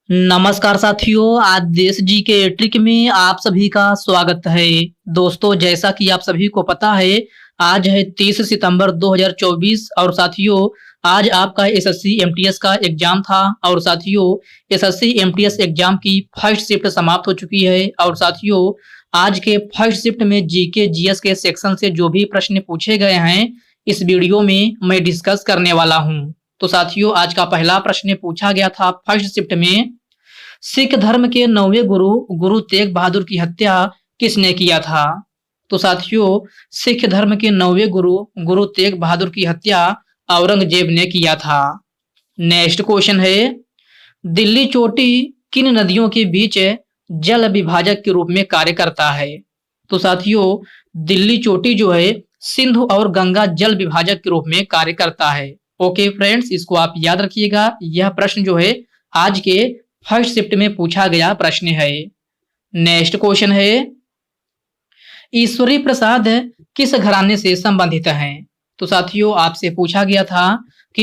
नमस्कार साथियों, आज देश जी के ट्रिक में आप सभी का स्वागत है। दोस्तों, जैसा कि आप सभी को पता है, आज है 30 सितंबर 2024 और साथियों आज आपका एसएससी एमटीएस का एग्जाम था। और साथियों एसएससी एमटीएस एग्जाम की फर्स्ट शिफ्ट समाप्त हो चुकी है। और साथियों आज के फर्स्ट शिफ्ट में जीके जीएस के सेक्शन से जो भी प्रश्न पूछे गए हैं, इस वीडियो में मैं डिस्कस करने वाला हूं। तो साथियों आज का पहला प्रश्न पूछा गया था फर्स्ट शिफ्ट में, सिख धर्म के 9वें गुरु गुरु तेग बहादुर की हत्या किसने किया था। तो साथियों सिख धर्म के 9वें गुरु गुरु तेग बहादुर की हत्या औरंगजेब ने किया था। नेक्स्ट क्वेश्चन है, दिल्ली चोटी किन नदियों के बीच जल विभाजक के रूप में कार्य करता है। तो साथियों दिल्ली चोटी जो है सिंधु और गंगा जल विभाजक के रूप में कार्य करता है। ओके फ्रेंड्स, इसको आप याद रखिएगा। यह प्रश्न जो है आज के फर्स्ट शिफ्ट में पूछा गया प्रश्न है। नेक्स्ट क्वेश्चन है, ईश्वरी प्रसाद किस घराने से संबंधित हैं। तो साथियों आपसे पूछा गया था कि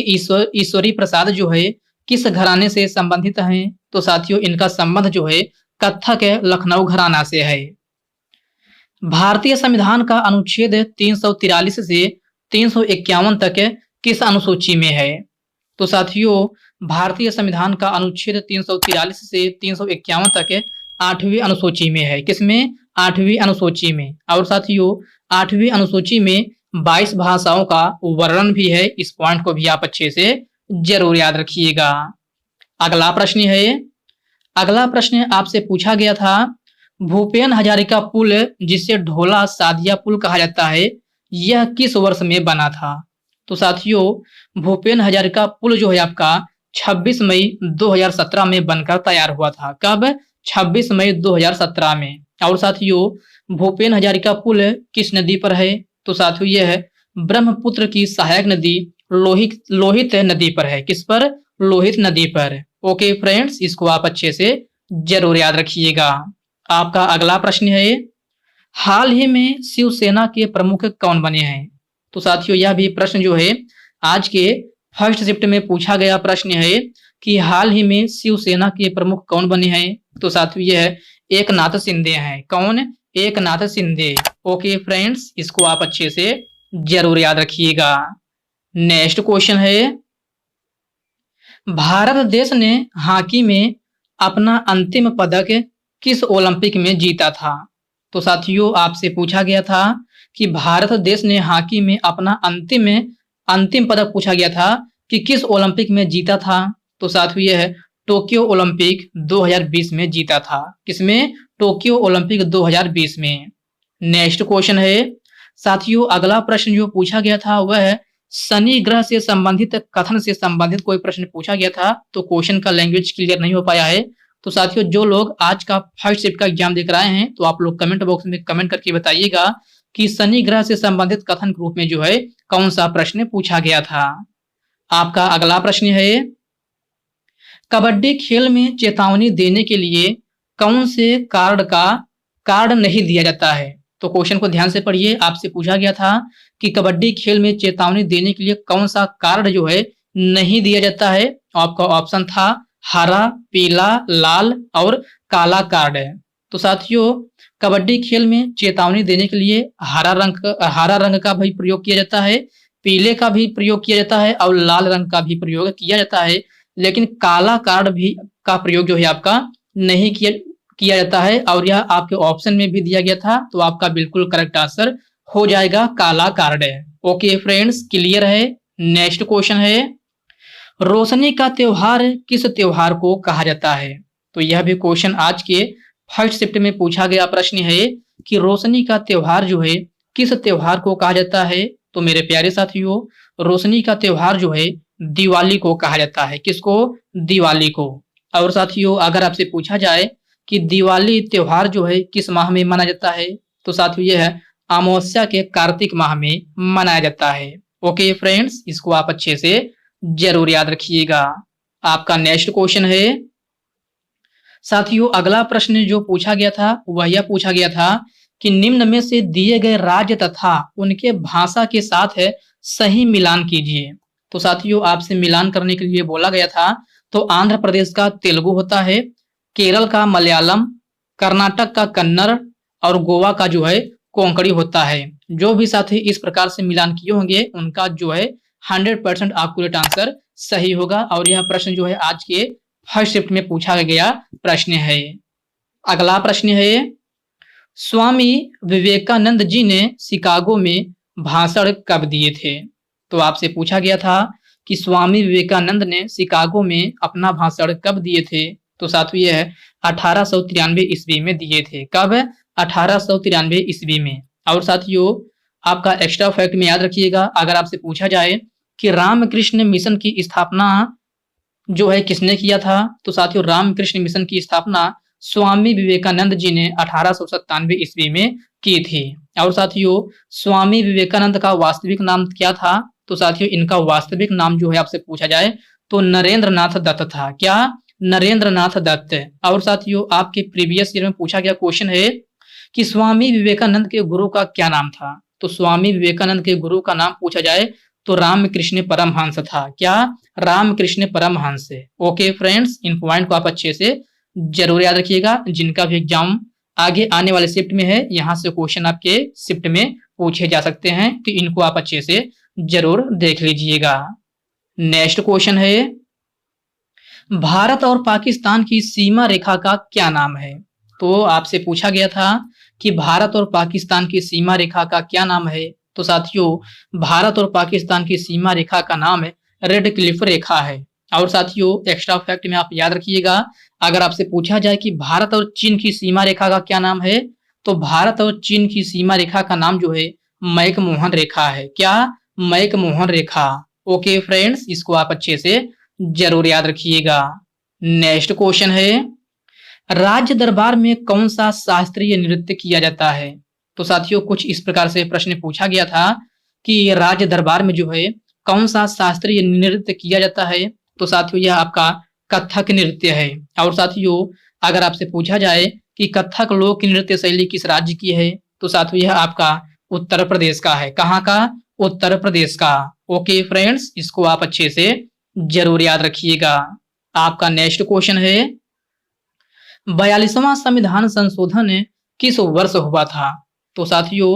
ईश्वरी प्रसाद जो है किस घराने से संबंधित हैं। तो साथियों इनका संबंध जो है कत्थक लखनऊ घराना से है। भारतीय संविधान का अनुच्छेद 343 से 351 तक किस अनुसूची में है। तो साथियों भारतीय संविधान का अनुच्छेद 343 से 351 तक 8वीं अनुसूची में है। किसमें? 8वीं अनुसूची में। और साथियों 8वीं अनुसूची में 22 भाषाओं का वर्णन भी है। इस पॉइंट को भी आप अच्छे से जरूर याद रखिएगा। अगला प्रश्न है, अगला प्रश्न आपसे पूछा गया था, भूपेन हजारिका पुल जिसे ढोला सादिया पुल कहा जाता है, यह किस वर्ष में बना था। तो साथियों भूपेन हजारिका पुल जो है आपका 26 मई 2017 में बनकर तैयार हुआ था। कब? 26 मई 2017 में। और साथियों भूपेन हजारिका पुल किस नदी पर है। तो साथियों यह है ब्रह्मपुत्र की सहायक नदी लोहित नदी पर है। किस पर? लोहित नदी पर। ओके फ्रेंड्स, इसको आप अच्छे से जरूर याद रखिएगा। आपका अगला प्रश्न है, हाल ही में शिवसेना के प्रमुख कौन बने हैं। तो साथियों यह भी प्रश्न जो है आज के फर्स्ट शिफ्ट में पूछा गया प्रश्न है कि हाल ही में शिवसेना के प्रमुख कौन बने हैं। तो साथियों यह एकनाथ शिंदे हैं। कौन? एकनाथ शिंदे। ओके फ्रेंड्स, इसको आप अच्छे से जरूर याद रखिएगा। नेक्स्ट क्वेश्चन है, भारत देश ने हॉकी में अपना अंतिम पदक किस ओलंपिक में जीता था। तो साथियों आपसे पूछा गया था कि भारत देश ने हॉकी में अपना अंतिम पदक पूछा गया था कि किस ओलंपिक में जीता था। तो साथियों यह है टोक्यो ओलंपिक 2020 में जीता था। किसमें? टोक्यो ओलंपिक 2020 में। नेक्स्ट क्वेश्चन है, साथियों अगला प्रश्न जो पूछा गया था वह है शनि ग्रह से संबंधित कथन से संबंधित कोई प्रश्न पूछा गया था। तो क्वेश्चन का लैंग्वेज क्लियर नहीं हो पाया है। तो साथियों जो लोग आज का फर्स्ट शिफ्ट का एग्जाम देख रहे हैं तो आप लोग कमेंट बॉक्स में कमेंट करके बताइएगा कि शनि ग्रह से संबंधित कथन के रूप में जो है कौन सा प्रश्न पूछा गया था। आपका अगला प्रश्न है, कबड्डी खेल में चेतावनी देने के लिए कौन से कार्ड नहीं दिया जाता है। तो क्वेश्चन को ध्यान से पढ़िए। आपसे पूछा गया था कि कबड्डी खेल में चेतावनी देने के लिए कौन सा कार्ड जो है नहीं दिया जाता है। आपका ऑप्शन था हरा, पीला, लाल और काला कार्ड है। तो साथियों कबड्डी खेल में चेतावनी देने के लिए हरा रंग का भी प्रयोग किया जाता है, पीले का भी प्रयोग किया जाता है और लाल रंग का भी प्रयोग किया जाता है। लेकिन काला कार्ड भी का प्रयोग जो है आपका नहीं किया जाता है। और यह आपके ऑप्शन में भी दिया गया था। तो आपका बिल्कुल करेक्ट आंसर हो जाएगा काला कार्ड है। ओके फ्रेंड्स, क्लियर है। नेक्स्ट क्वेश्चन है, रोशनी का त्योहार किस त्योहार को कहा जाता है। तो यह भी क्वेश्चन आज के फर्स्ट शिफ्ट में पूछा गया प्रश्न है कि रोशनी का त्योहार जो है किस त्योहार को कहा जाता है। तो मेरे प्यारे साथियों रोशनी का त्योहार जो है दिवाली को कहा जाता है। किसको? दिवाली को। और साथियों अगर आपसे पूछा जाए कि दिवाली त्योहार जो है किस माह में मनाया जाता है। तो साथियों यह है अमावस्या के कार्तिक माह में मनाया जाता है। ओके फ्रेंड्स, इसको आप अच्छे से जरूर याद रखिएगा। आपका नेक्स्ट क्वेश्चन है, साथियों अगला प्रश्न जो पूछा गया था वह यह पूछा गया था कि निम्न में से दिए गए राज्य तथा उनके भाषा के साथ है सही मिलान कीजिए। तो साथियों आपसे मिलान करने के लिए बोला गया था। तो आंध्र प्रदेश का तेलुगु होता है, केरल का मलयालम, कर्नाटक का कन्नड़ और गोवा का जो है कोंकणी होता है। जो भी साथी इस प्रकार से मिलान किए होंगे उनका जो है 100% एक्यूरेट आंसर सही होगा। और यह प्रश्न जो है आज के फर्स्ट शिफ्ट में पूछा गया प्रश्न है। अगला प्रश्न है, स्वामी विवेकानंद जी ने शिकागो में भाषण कब दिए थे? तो आपसे पूछा गया था कि स्वामी विवेकानंद ने शिकागो में अपना भाषण कब दिए थे? तो साथियों यह 1893 ईस्वी में दिए थे। कब? 1893 ईस्वी में। और साथियों आपका एक्स्ट्रा फैक्ट में याद रखिएगा, अगर आपसे पूछा जाए कि रामकृष्ण मिशन की स्थापना जो है किसने किया था? तो साथियों रामकृष्ण मिशन की स्थापना स्वामी विवेकानंद जी ने 1897 ईस्वी में की थी। और साथियों स्वामी विवेकानंद का वास्तविक नाम क्या था? तो साथियों इनका वास्तविक नाम जो है आपसे पूछा जाए तो नरेंद्र नाथ दत्त था। क्या? नरेंद्र नाथ दत्त। और साथियों आपके प्रीवियस ईयर में पूछा गया क्वेश्चन है कि स्वामी विवेकानंद के गुरु का क्या नाम था? तो स्वामी विवेकानंद के गुरु का नाम पूछा जाए तो रामकृष्ण परमहंस था। क्या? रामकृष्ण परमहंस। ओके फ्रेंड्स, इन पॉइंट को आप अच्छे से जरूर याद रखिएगा। जिनका भी एग्जाम आगे आने वाले शिफ्ट में है, यहाँ से क्वेश्चन आपके शिफ्ट में पूछे जा सकते हैं, तो इनको आप अच्छे से जरूर देख लीजिएगा। नेक्स्ट क्वेश्चन है, भारत और पाकिस्तान की सीमा रेखा का क्या नाम है? तो आपसे पूछा गया था कि भारत और पाकिस्तान की सीमा रेखा का क्या नाम है? तो साथियों भारत और पाकिस्तान की सीमा रेखा का नाम रेड क्लिफ रेखा है। और साथियों एक्स्ट्रा फैक्ट में आप याद रखिएगा, अगर आपसे पूछा जाए कि भारत और चीन की सीमा रेखा का क्या नाम है, तो भारत और चीन की सीमा रेखा का नाम जो है मैकमोहन रेखा है। क्या? मैकमोहन रेखा। ओके फ्रेंड्स, इसको आप अच्छे से जरूर याद रखिएगा। नेक्स्ट क्वेश्चन है, राज्य दरबार में कौन सा शास्त्रीय नृत्य किया जाता है? तो साथियों कुछ इस प्रकार से प्रश्न पूछा गया था कि राज्य दरबार में जो है कौन सा शास्त्रीय नृत्य किया जाता है? तो साथियों यह आपका कथक नृत्य है। और साथियों अगर आपसे पूछा जाए कि कथक लोक नृत्य शैली किस राज्य की है, तो साथियों यह आपका उत्तर प्रदेश का है। कहाँ का? उत्तर प्रदेश का। ओके फ्रेंड्स, इसको आप अच्छे से जरूर याद रखिएगा। आपका नेक्स्ट क्वेश्चन है, 42वां संविधान संशोधन किस वर्ष हुआ था? तो साथियों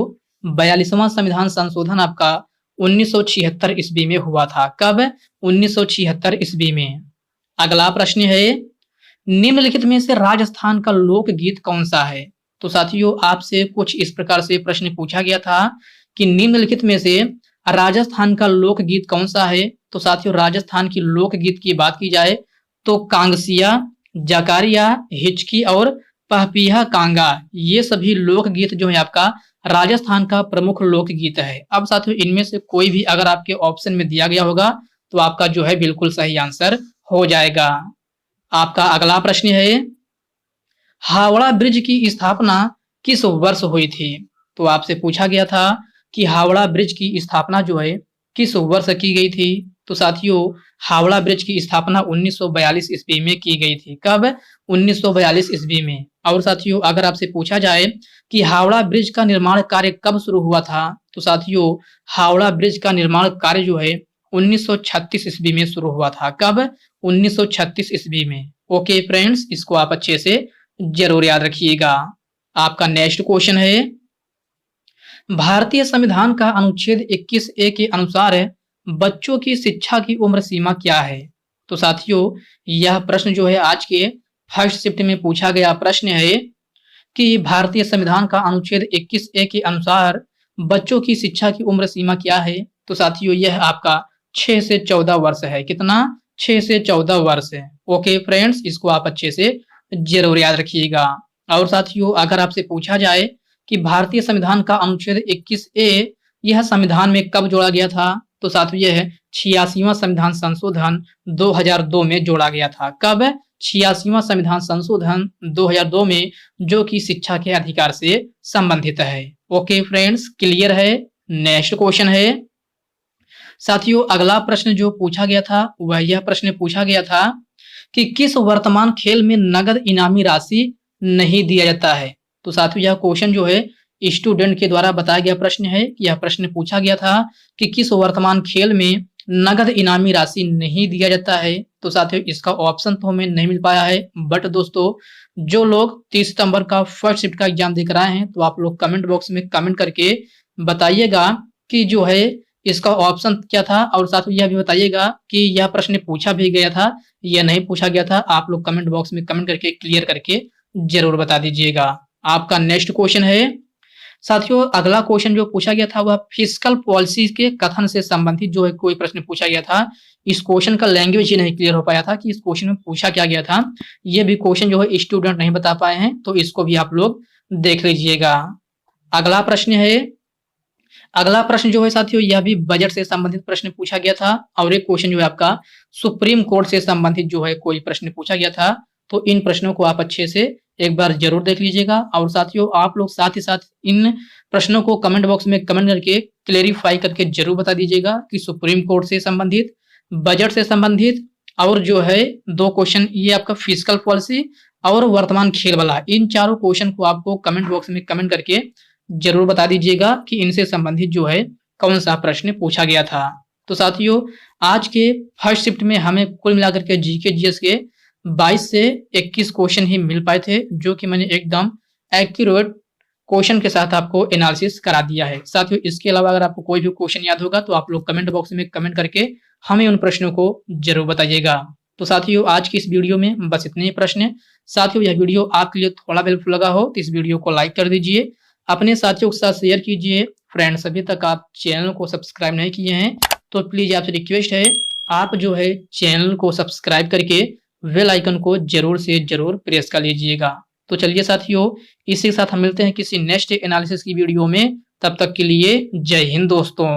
42वां संविधान संशोधन आपका 1976 ईस्वी में हुआ था। कब? 1976 ईस्वी में। अगला प्रश्न है, निम्नलिखित में से राजस्थान का लोकगीत कौन सा है? तो साथियों आपसे कुछ इस प्रकार से प्रश्न पूछा गया था कि निम्नलिखित में से राजस्थान का लोकगीत कौन सा है? तो साथियों राजस्थान की लोकगीत की बात की जाए तो कांगसिया, जकारिया, हिचकी और पहपिया कांगा, ये सभी लोकगीत जो है आपका राजस्थान का प्रमुख लोकगीत है। अब साथियों इनमें से कोई भी अगर आपके ऑप्शन में दिया गया होगा तो आपका जो है बिल्कुल सही आंसर हो जाएगा। आपका अगला प्रश्न है, हावड़ा ब्रिज की स्थापना किस वर्ष हुई थी? तो आपसे पूछा गया था कि हावड़ा ब्रिज की स्थापना जो है किस वर्ष की गई थी? तो साथियों हावड़ा ब्रिज की स्थापना 1942 ईस्वी में की गई थी। कब? 1942 ईस्वी में। और साथियों अगर आपसे पूछा जाए कि हावड़ा ब्रिज का निर्माण कार्य कब शुरू हुआ था, तो साथियों हावड़ा ब्रिज का निर्माण कार्य जो है 1936 ईस्वी में शुरू हुआ था। कब? 1936 ईस्वी में। ओके फ्रेंड्स, इसको आप अच्छे से जरूर याद रखिएगा। आपका नेक्स्ट क्वेश्चन है, भारतीय संविधान का अनुच्छेद 21A के अनुसार बच्चों की शिक्षा की उम्र सीमा क्या है? तो साथियों यह प्रश्न जो है आज के फर्स्ट शिफ्ट में पूछा गया प्रश्न है कि भारतीय संविधान का अनुच्छेद 21A के अनुसार बच्चों की शिक्षा की उम्र सीमा क्या है? तो साथियों यह आपका 6 से 14 वर्ष है। कितना? 6 से 14 वर्ष है। ओके फ्रेंड्स, इसको आप अच्छे से जरूर याद रखिएगा। और साथियों अगर आपसे पूछा जाए कि भारतीय संविधान का अनुच्छेद 21A यह संविधान में कब जोड़ा गया था, तो साथियों यह 86वां संविधान संशोधन 2002 में जोड़ा गया था। कब? 86वां संविधान संशोधन 2002 में, जो कि शिक्षा के अधिकार से संबंधित है। ओके फ्रेंड्स, क्लियर है। नेक्स्ट क्वेश्चन है, साथियों अगला प्रश्न जो पूछा गया था वह यह प्रश्न पूछा गया था कि किस वर्तमान खेल में नगद इनामी राशि नहीं दिया जाता है? तो साथियों यह क्वेश्चन जो है स्टूडेंट के द्वारा बताया गया प्रश्न है। यह प्रश्न पूछा गया था कि किस वर्तमान खेल में नगद इनामी राशि नहीं दिया जाता है। तो साथियों इसका ऑप्शन तो हमें नहीं मिल पाया है, बट दोस्तों जो लोग 30 सितंबर का फर्स्ट शिफ्ट का एग्जाम देख रहे हैं तो आप लोग कमेंट बॉक्स में कमेंट करके बताइएगा कि जो है इसका ऑप्शन क्या था, और साथ में यह भी बताइएगा कि यह प्रश्न पूछा भी गया था या नहीं पूछा गया था। आप लोग कमेंट बॉक्स में कमेंट करके क्लियर करके जरूर बता दीजिएगा। आपका नेक्स्ट क्वेश्चन है साथियों, अगला क्वेश्चन जो पूछा गया था वह फिस्कल पॉलिसी के कथन से संबंधित जो है कोई प्रश्न पूछा गया था। इस क्वेश्चन का लैंग्वेज ही नहीं क्लियर हो पाया था कि इस क्वेश्चन में पूछा क्या गया था। ये भी क्वेश्चन जो है स्टूडेंट नहीं बता पाए हैं, तो इसको भी आप लोग देख लीजिएगा। अगला प्रश्न है, अगला प्रश्न जो है साथियों यह भी बजट से संबंधित प्रश्न पूछा गया था, और एक क्वेश्चन जो है आपका सुप्रीम कोर्ट से संबंधित जो है कोई प्रश्न पूछा गया था। तो इन प्रश्नों को आप अच्छे से एक बार जरूर देख लीजिएगा। और साथियों आप लोग साथ ही साथ इन प्रश्नों को कमेंट बॉक्स में कमेंट करके क्लेरिफाई करके जरूर बता दीजिएगा कि सुप्रीम कोर्ट से संबंधित, बजट से संबंधित, और जो है दो क्वेश्चन ये आपका फिस्कल पॉलिसी और वर्तमान खेल वाला, इन चारों क्वेश्चन को आपको कमेंट बॉक्स में कमेंट करके जरूर बता दीजिएगा कि इनसे संबंधित जो है कौन सा प्रश्न पूछा गया था। तो साथियों आज के फर्स्ट शिफ्ट में हमें कुल मिलाकर के जीके जीएस के 22 से 21 क्वेश्चन ही मिल पाए थे, जो कि मैंने एकदम एक्यूरेट क्वेश्चन के साथ आपको एनालिसिस करा दिया है। साथियों इसके अलावा अगर आपको कोई भी क्वेश्चन याद होगा तो आप लोग कमेंट बॉक्स में कमेंट करके हमें उन प्रश्नों को जरूर बताइएगा। तो साथियों आज की इस वीडियो में बस इतने ही प्रश्न। साथियों यह वीडियो आपके लिए थोड़ा हेल्पफुल लगा हो तो इस वीडियो को लाइक कर दीजिए, अपने साथियों के साथ शेयर कीजिए। फ्रेंड्स अभी तक आप चैनल को सब्सक्राइब नहीं किए हैं तो प्लीज आपसे रिक्वेस्ट है आप जो है चैनल को सब्सक्राइब करके बेल आइकन को जरूर से जरूर प्रेस कर लीजिएगा। तो चलिए साथियों इसी के साथ हम मिलते हैं किसी नेक्स्ट एनालिसिस की वीडियो में, तब तक के लिए जय हिंद दोस्तों।